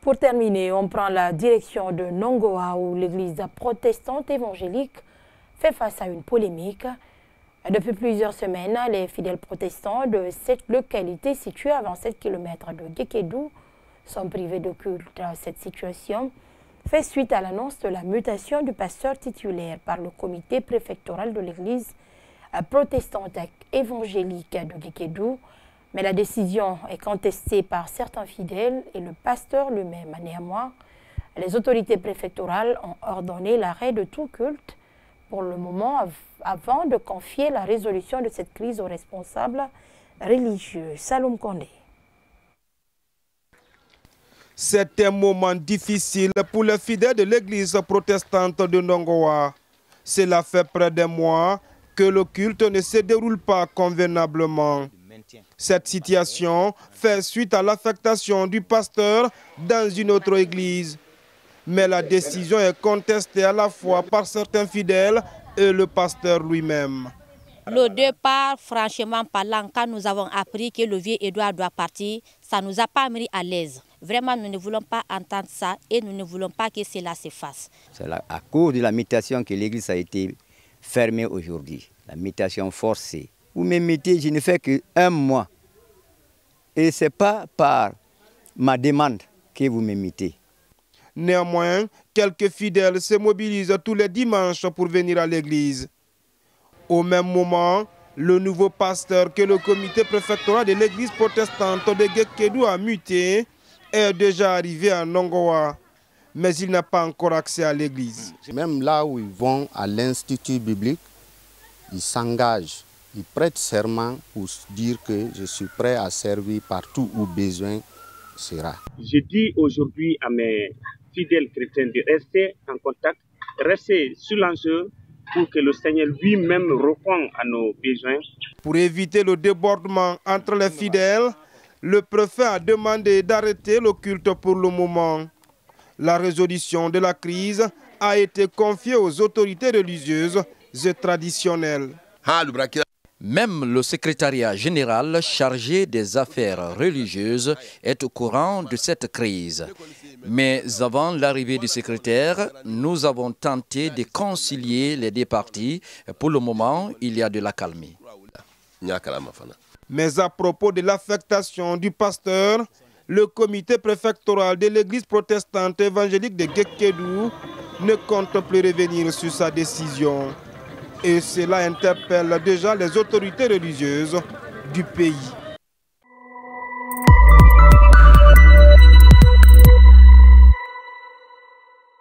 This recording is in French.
Pour terminer, on prend la direction de Nongoa où l'église protestante évangélique fait face à une polémique. Depuis plusieurs semaines, les fidèles protestants de cette localité située à 27 km de Gekedou sont privés de culte. Cette situation fait suite à l'annonce de la mutation du pasteur titulaire par le comité préfectoral de l'église protestante évangélique de Gekedou. Mais la décision est contestée par certains fidèles et le pasteur lui-même. Néanmoins, les autorités préfectorales ont ordonné l'arrêt de tout culte pour le moment avant de confier la résolution de cette crise aux responsables religieux. Saloum Kondé. C'est un moment difficile pour les fidèles de l'église protestante de Nongoa. Cela fait près d'un mois que le culte ne se déroule pas convenablement. Cette situation fait suite à l'affectation du pasteur dans une autre église. Mais la décision est contestée à la fois par certains fidèles et le pasteur lui-même. Le départ, franchement parlant, quand nous avons appris que le vieux Édouard doit partir, ça ne nous a pas mis à l'aise. Vraiment, nous ne voulons pas entendre ça et nous ne voulons pas que cela se fasse. C'est à cause de la mutation que l'église a été fermée aujourd'hui. La mutation forcée. Vous me mettez, je ne fais qu'un mois. Et ce n'est pas par ma demande que vous me mettez. Néanmoins, quelques fidèles se mobilisent tous les dimanches pour venir à l'église. Au même moment, le nouveau pasteur que le comité préfectoral de l'église protestante de Gekedou a muté est déjà arrivé à Nongoa. Mais il n'a pas encore accès à l'église. Même là où ils vont à l'institut biblique, ils s'engagent. Ils prêtent serment pour dire que je suis prêt à servir partout où besoin sera. Je dis aujourd'hui à mes fidèles chrétiens de rester en contact, rester sur l'enjeu pour que le Seigneur lui-même réponde à nos besoins. Pour éviter le débordement entre les fidèles, le préfet a demandé d'arrêter le culte pour le moment. La résolution de la crise a été confiée aux autorités religieuses et traditionnelles. Même le secrétariat général chargé des affaires religieuses est au courant de cette crise. Mais avant l'arrivée du secrétaire, nous avons tenté de concilier les deux parties. Pour le moment, il y a de l'accalmie. Mais à propos de l'affectation du pasteur, le comité préfectoral de l'église protestante évangélique de Gekedou ne compte plus revenir sur sa décision. Et cela interpelle déjà les autorités religieuses du pays.